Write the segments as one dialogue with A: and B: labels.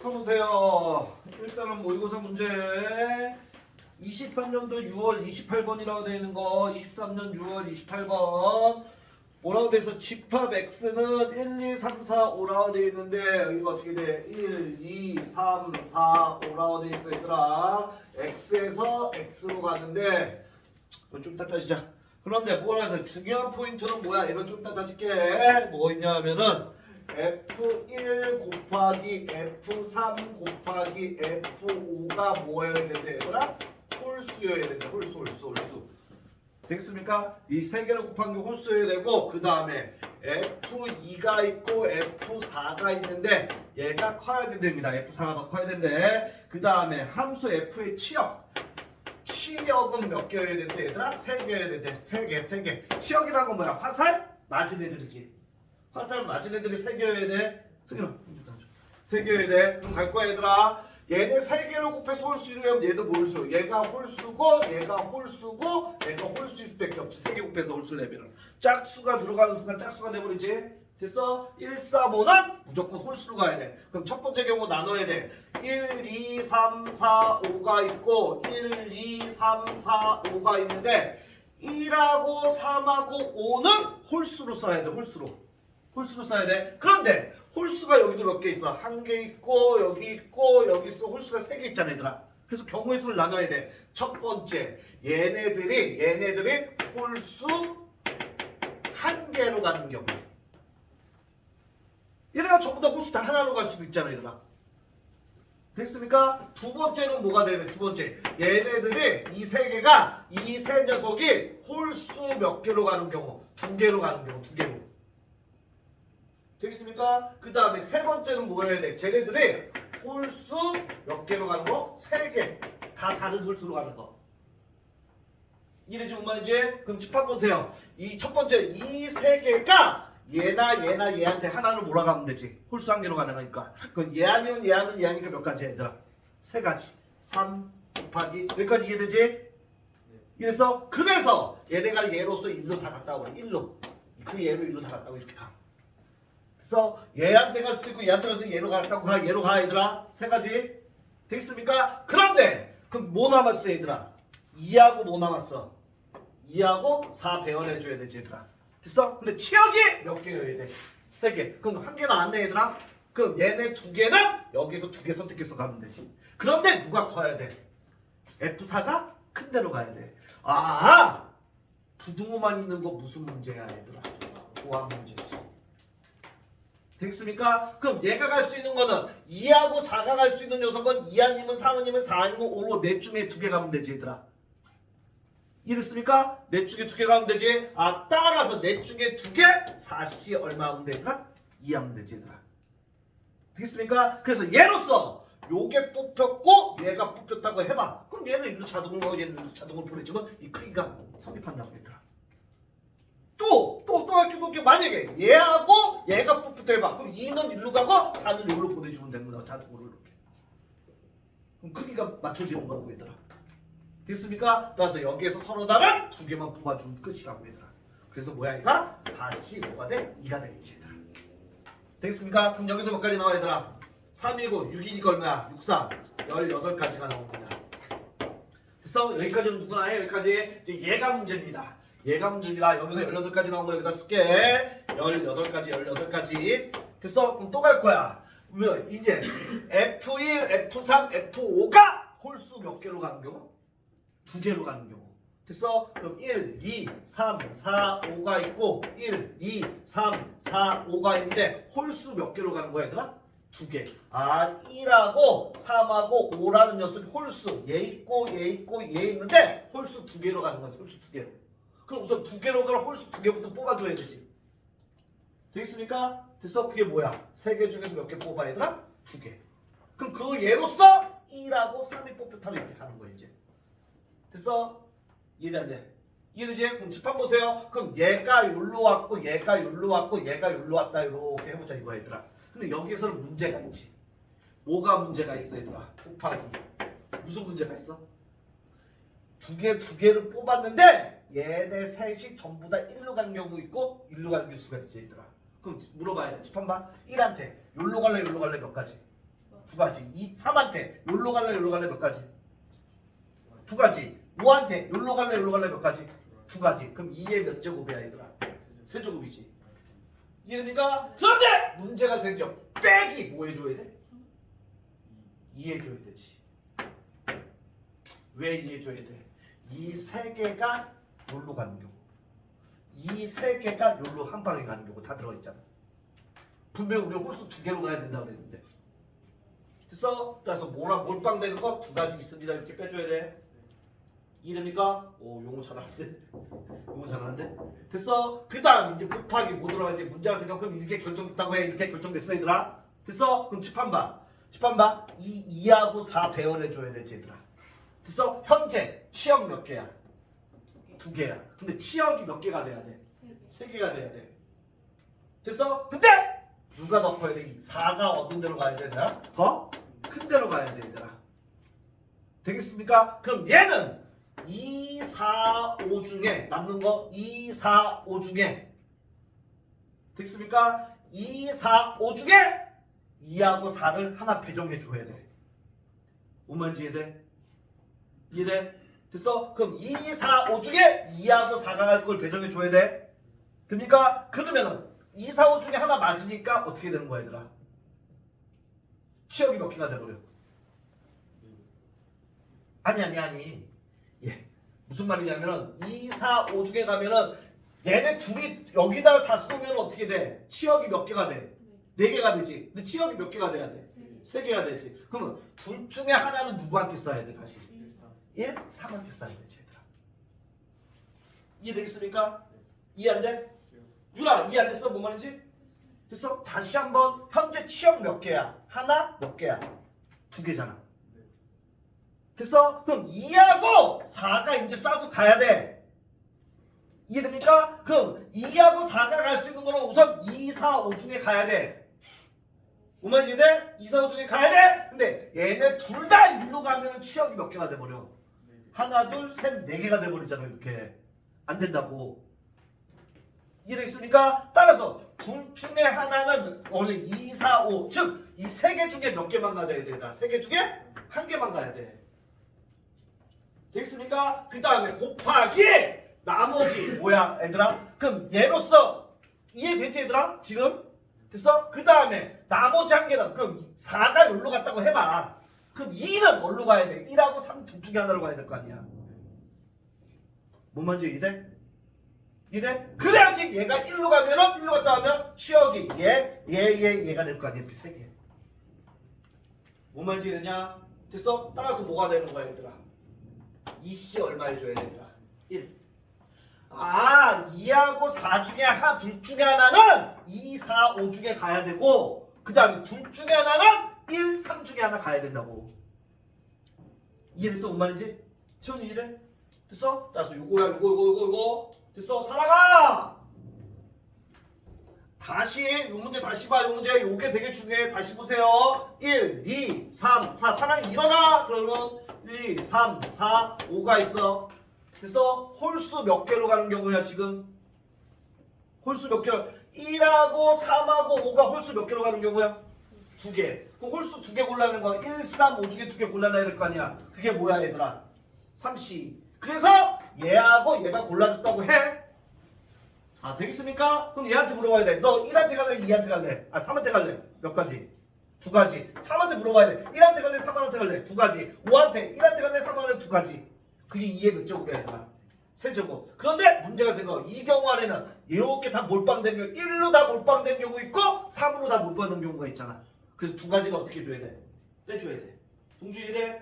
A: 보세요. 일단은 모의고사 문제 23년도 6월 28번이라고 되어 있는 거 23년 6월 28번 뭐라고 돼서 집합 x는 1, 2, 3, 4, 5라고 되어 있는데 여기가 어떻게 돼? 1, 2, 3, 4, 5라고 되어 있어 얘들아. x에서 x로 가는데 좀 따따지자. 그런데 뭐라서 중요한 포인트는 뭐야? 이런 좀 따따질게. 뭐 있냐면은 F1 곱하기 F3 곱하기 F5가 뭐여야 된대 얘들아? 홀수여야 된대. 홀수. 됐습니까? 이 세 개를 곱한 게 홀수여야 되고 그 다음에 F2가 있고 F4가 있는데 얘가 커야 된답니다. F4가 더 커야 된대. 그 다음에 함수 F의 치역은 몇 개여야 된대 얘들아? 3개여야 된대. 3개. 치역이라는 건 뭐야? 화살? 낮은 애들이지. 화살 맞은 애들이 3개여야 돼. 승현아, 3개여야 돼. 그럼 갈 거야 얘들아. 얘네 3개를 곱해서 홀수려면 얘도 홀수. 얘가 홀수고 얘가 홀수고 얘가 홀수일 수밖에 없지. 3개 곱해서 홀수려면 짝수가 들어가는 순간 짝수가 돼버리지. 됐어? 1, 4, 5는 무조건 홀수로 가야 돼. 그럼 첫 번째 경우 나눠야 돼. 1, 2, 3, 4, 5가 있고 1, 2, 3, 4, 5가 있는데 1하고 3하고 5는 홀수로 써야 돼. 홀수로 써야 돼. 그런데 홀수가 여기도 몇 개 있어. 1개 있고 여기 있고 여기 있어. 홀수가 3개 있잖아 얘들아. 그래서 경우의 수를 나눠야 돼. 첫 번째 얘네들이 홀수 1개로 가는 경우. 얘네가 전부 다 홀수 다 하나로 갈 수도 있잖아 얘들아. 됐습니까? 두 번째는 뭐가 돼야 돼? 두 번째 얘네들이 이 세 녀석이 홀수 몇 개로 가는 경우? 2개로 가는 경우. 2개로. 됐습니까? 그 다음에 세 번째는 뭐여야 돼? 쟤네들이 홀수 몇 개로 가는 거? 3개. 다 다른 홀수로 가는 거. 이해되지 뭔 말인지? 그럼 집합 보세요. 이 첫 번째 이 3개가 얘나 얘한테 하나로 몰아가면 되지. 홀수 1개로 가는 거니까. 그럼 얘 아니면 얘하니까 몇 가지 얘들아? 3가지. 3 곱하기 여기까지 이해되지? 이래서 그래서 얘네가 얘로서 1로 다 갔다 오래. 1로. 그 얘로 1로 다 갔다 오고 이렇게 가. 그래서 얘한테 갈 수도 있고 얘한테 가서 얘로 갔다고 가. 얘로 가 얘들아. 3가지. 되겠습니까? 그런데 그럼 뭐 남았어 얘들아? 2하고 뭐 남았어? 2하고 4 배열해줘야 되지 얘들아. 됐어? 근데 치역이 몇 개여야 돼? 3개. 그럼 1개 나왔네 얘들아. 그럼 얘네 2개는 여기서 2개 선택해서 가면 되지. 그런데 누가 커야 돼? F4가 큰 데로 가야 돼. 부등호만 있는 거 무슨 문제야 얘들아? 고항 문제지. 됐습니까? 그럼 얘가 갈 수 있는 거는 2하고 4가 갈 수 있는 녀석은 2 아니면 3 아니면 4 아니면 5로 넷 중에 2개 가면 되지 얘들아. 이해됐습니까? 넷 중에 2개 가면 되지. 따라서 넷 중에 2개 4씨 얼마 하면 되더라? 2 하면 되지 얘들아. 되겠습니까? 그래서 얘로서 요게 뽑혔고 얘가 뽑혔다고 해봐. 그럼 얘는 일로 자동으로 가고 얘는 일로 자동으로 보내주면 이 크기가 성립한다고 얘들아. 또 이렇게 만약에 얘하고 얘가 뽑혔다 해봐. 그럼 2는 일로 가고 4는 여기로 보내주면 되는 거야. 자동으로 이렇게. 그럼 크기가 맞춰지는 거라고 얘들아. 됐습니까? 따라서 여기에서 서로 다른 2개만 뽑아주면 끝이라고 얘들아. 그래서 뭐야 얘가? 4씨 뭐가 돼? 2가 되겠지 얘들아. 됐습니까? 그럼 여기서 몇 가지 나와 얘들아? 3이고 6이니까 얼마야? 6, 3 18가지가 나옵니다. 됐어? 여기까지는 누구나 해. 여기까지 이제 얘가 문제입니다. 여기서 18가지 나온 거 여기다 쓸게. 18가지. 됐어? 그럼 또 갈 거야. 그러면 이제 F1, F3, F5가 홀수 몇 개로 가는 경우? 2개로 가는 경우. 됐어? 그럼 1, 2, 3, 4, 5가 있고 1, 2, 3, 4, 5가 있는데 홀수 몇 개로 가는 거야 얘들아? 2개. 1하고 3하고 5라는 녀석이 홀수 얘 있고 얘 있는데 홀수 2개로 가는 거지. 홀수 2개로. 그럼 우선 2개로 가는 홀수 2개부터 뽑아줘야 되지. 되겠습니까? 됐어? 그게 뭐야? 3개 중에서 몇 개 뽑아 얘들아? 2개. 그럼 그 얘로서 1하고 3이 뽑혔다고 이렇게 가는 거야 이제. 됐어? 이해돼 안 돼? 이해되지? 그럼 집합 보세요. 그럼 얘가 여기로 왔고 얘가 여기로 왔고 얘가 여기로 왔다 이렇게 해보자 이거야 얘들아. 근데 여기에서는 문제가 있지. 뭐가 문제가 있어 얘들아? 곱하기. 무슨 문제가 있어? 2개를 뽑았는데 얘네 셋이 전부 다 1로 가는 경우 있고 1로 가는 수가 있지 얘들아. 그럼 물어봐야 돼. 집합 봐. 1한테 여기로 갈래 몇 가지? 두 가지. 3한테 요로 갈래 몇 가지? 두 가지. 5한테 요로 갈래 몇 가지? 두 가지. 그럼 2의 몇 제곱이야 얘들아? 세제곱이지. 이해됩니까? 그런데 문제가 생겨. 빼기 뭐 해줘야 돼? 2 해줘야 되지. 왜 2 해줘야 돼? 이 세 개가 요로 가는 경우, 이 세 개가 요로 한 방에 가는 경우 다 들어가 있잖아. 분명 우리 홀수 2개로 가야 된다고 그랬는데. 됐어? 그래서 뭐랑 몰빵되는 거 2가지 있습니다. 이렇게 빼줘야 돼. 이해됩니까? 오, 용어 잘하는데? 용어 잘하는데? 됐어? 그 다음 이제 곱하기 뭐 들어가 이제 문제가 생겨. 그럼 이렇게 결정됐다고 해. 이렇게 결정됐어 얘들아. 됐어? 그럼 집한 봐. 집한 봐. 이 2하고 4 배열해줘야 되지 얘들아. 됐어? 현재 치역 몇 개야? 2개야. 근데 치역이 몇 개가 돼야 돼? 3개가 돼야 돼. 됐어? 근데 누가 더 커야 돼? 4가 어떤 데로 가야 되나? 더 큰 데로 가야 돼 얘들아. 되겠습니까? 그럼 얘는 2, 4, 5 중에 남는 거 2, 4, 5 중에 되겠습니까? 2, 4, 5 중에 2하고 4를 하나 배정해 줘야 돼. 뭔 말인지 이해돼? 이해돼? 됐어? 그럼 2, 4, 5 중에 2하고 4가 갈 걸 배정해 줘야 돼. 됩니까? 그러면은 2, 4, 5 중에 하나 맞으니까 어떻게 되는 거야 얘들아? 치역이 몇 개가 돼버려? 아니. 예. 무슨 말이냐면은 2, 4, 5 중에 가면은 얘네 둘이 여기다가 다 쏘면 어떻게 돼? 치역이 몇 개가 돼? 4개가 되지. 근데 치역이 몇 개가 돼야 돼? 3개가 되지. 그러면 둘 중에 하나는 누구한테 써야 돼 다시? 1, 3한테 써야 되지 얘들아. 이해되겠습니까? 이해 안 돼? 유라 이해 안 됐어? 뭔 말인지? 됐어? 다시 한번 현재 치역 몇 개야? 하나? 몇 개야? 2개잖아. 됐어? 그럼 2하고 4가 이제 싸서 가야 돼. 이해됩니까? 그럼 2하고 4가 갈 수 있는 거는 우선 2, 4, 5 중에 가야 돼. 뭔 말인지 이해돼? 2, 4, 5 중에 가야 돼? 근데 얘네 둘 다 일로 가면 치역이 몇 개가 돼버려? 하나, 둘, 셋, 4개가 돼버리잖아 이렇게. 안 된다고. 이해되겠습니까? 따라서 둘 중에 하나는 원래 2, 4, 5 즉 이 3개 중에 몇 개만 가져야 된다. 3개 중에 1개만 가야 돼. 되겠습니까? 그 다음에 곱하기 나머지 뭐야 얘들아? 그럼 얘로서 이해되지 얘들아? 지금? 됐어? 그 다음에 나머지 1개는 그럼 4가 여기로 갔다고 해봐. 그럼 2는 어디로 가야 돼? 1하고 3 둘 중에 하나로 가야 될 거 아니야. 뭔 말인지 이해돼? 이래? 그래야지 얘가 1로 가면은 1로 갔다 하면 치역이 얘가 될 거 아니야. 이렇게 3개. 뭔 말인지 이해되냐? 됐어? 따라서 뭐가 되는 거야 얘들아? 2C 얼마 해줘야 되더라? 1. 아 2하고 4 중에 둘 중에 하나는 2, 4, 5 중에 가야 되고 그 다음에 둘 중에 하나는 1, 3 중에 하나 가야 된다고. 이해됐어? 뭔 말인지? 채원이 이해돼? 됐어? 따라서 요거야 요거 됐어? 살아가! 다시 요 문제 다시 봐. 요 문제 요게 되게 중요해. 다시 보세요. 1, 2, 3, 4 사랑이 일어나! 그러면 1, 2, 3, 4, 5가 있어. 됐어? 홀수 몇 개로 가는 경우야 지금? 홀수 몇 개로? 1하고 3하고 5가 홀수 몇 개로 가는 경우야? 2개. 그럼 홀수 2개 골라내는 거 1, 3, 5 중에 2개 골라내야 될 거 아니야. 그게 뭐야 얘들아? 3C. 그래서 얘하고 얘가 골라줬다고 해. 아 되겠습니까? 그럼 얘한테 물어봐야 돼. 너 1한테 갈래? 2한테 갈래? 아 3한테 갈래? 몇 가지? 2가지. 3한테 물어봐야 돼. 1한테 갈래? 3한테 갈래? 2가지. 5한테 1한테 갈래? 3한테 2가지. 그게 2의 몇 제곱이야 얘들아? 세제곱. 그런데 문제가 생겨. 이 경우 안에는 이렇게 다 몰빵된 경우 1로 다 몰빵된 경우 있고 3으로 다 몰빵된 경우가 있잖아. 그래서 2가지가 어떻게 줘야 돼? 떼줘야 돼. 동주 이해?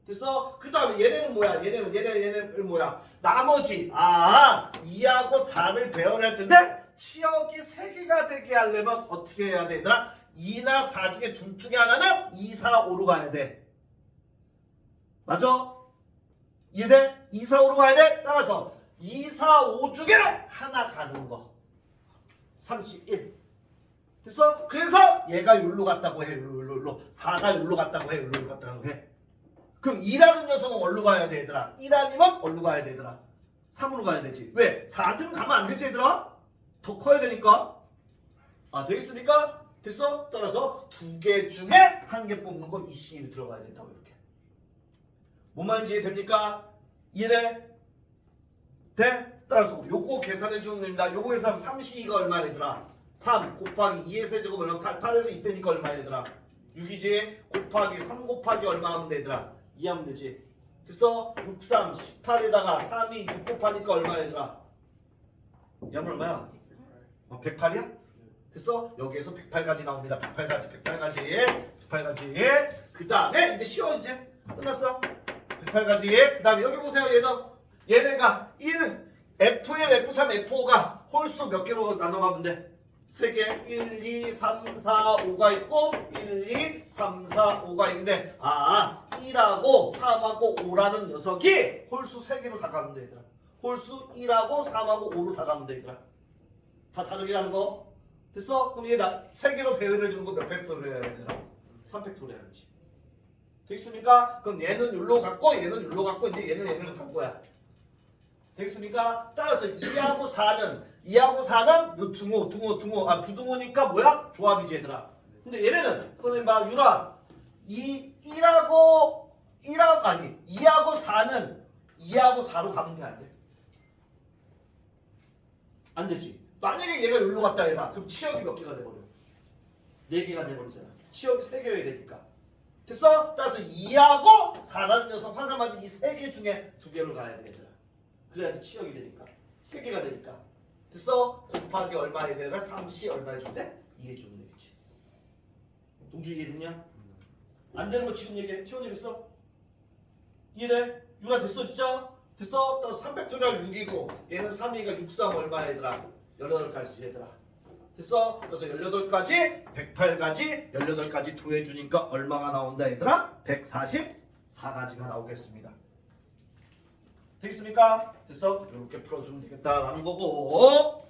A: 됐어? 그 다음에 얘네는 뭐야? 얘네는 뭐야? 나머지 2하고 4를 배열할 텐데 치역이 3개가 되게 하려면 어떻게 해야 돼 얘들아? 2나 4 중에 둘 중에 하나는 2, 4, 5로 가야 돼. 맞아? 이해돼? 2, 4, 5로 가야 돼? 따라서 2, 4, 5 중에 하나 가는 거 31. 됐어? 그래서 얘가 여기로 갔다고 해. 여기로 4가 여기로 갔다고 해. 여기로 갔다고 해. 그럼 2라는 녀석은 어디로 가야 돼 얘들아? 1 아니면 어디로 가야 돼 얘들아? 3으로 가야 되지. 왜? 4한테는 가면 안 되지 얘들아? 더 커야 되니까. 아 되겠습니까? 됐어? 따라서 두 개 중에 한 개 뽑는 건 이 C에 들어가야 된다고 이렇게. 뭔 말인지 이해됩니까? 이해돼? 돼? 따라서 요거 계산해 주면 됩니다. 요거 계산하면 3C가 얼마 얘들아? 3 곱하기 2의 세제곱 얼마? 8에서 2 빼니까 얼마 얘들아? 6이지? 곱하기 3 곱하기 얼마 하면 되더라? 2 하면 되지. 됐어? 6, 3, 18에다가 3이 6 곱하니까 얼마 얘들아? 이 하면 얼마야? 108이야? 됐어? 여기에서 108가지 나옵니다. 108가지. 그 다음에 이제 쉬워 이제 끝났어. 108가지. 그 다음에 여기 보세요. 얘네가 1, F1, F3, F5가 홀수 몇 개로 나눠가면 돼? 3개. 1, 2, 3, 4, 5가 있고 1, 2, 3, 4, 5가 있는데 1하고 3하고 5라는 녀석이 홀수 3개로 다 가면 돼 얘들아. 홀수 1하고 3하고 5로 다 가면 돼 얘들아. 다 다르게 가는 거 됐어? 그럼 얘다 3개로 배열해 주는 거 몇 팩토를 해야 되나? 3팩토를 해야지. 되겠습니까? 그럼 얘는 율로 갖고 얘는 율로 갖고 이제 얘는 간 거야. 되겠습니까? 따라서 2하고 4는 요 등호 부등호니까 뭐야? 조합이지 얘들아. 근데 얘네는 선생님 봐 유라 2하고 4는 2하고 4로 가면 돼 안 돼? 안 되지. 만약에 얘가 여기로 갔다 해봐. 그럼 치역이 몇 개가 돼버려? 4개가 돼버리잖아. 치역이 3개여야 되니까. 됐어? 따라서 2하고 4라는 녀석 항상 맞지 이 3개 중에 2개로 가야 돼 얘들아. 그래야지 치역이 되니까. 3개가 되니까. 됐어? 곱하기 얼마 해야 되나? 3C 얼마 해준대? 2 해주면 되겠지. 동주 이해됐냐? 안 되는 거 지금 얘기해. 채원 얘기했어? 이해돼? 유라 됐어 진짜? 됐어? 따라서 3팩토리얼 6이고 얘는 3이니까 6, 3 얼마 얘들아? 18가지 얘들아. 됐어? 그래서 18가지, 108가지, 18가지 더해주니까 얼마가 나온다 얘들아? 144가지가 나오겠습니다. 되겠습니까? 됐어? 이렇게 풀어주면 되겠다라는 거고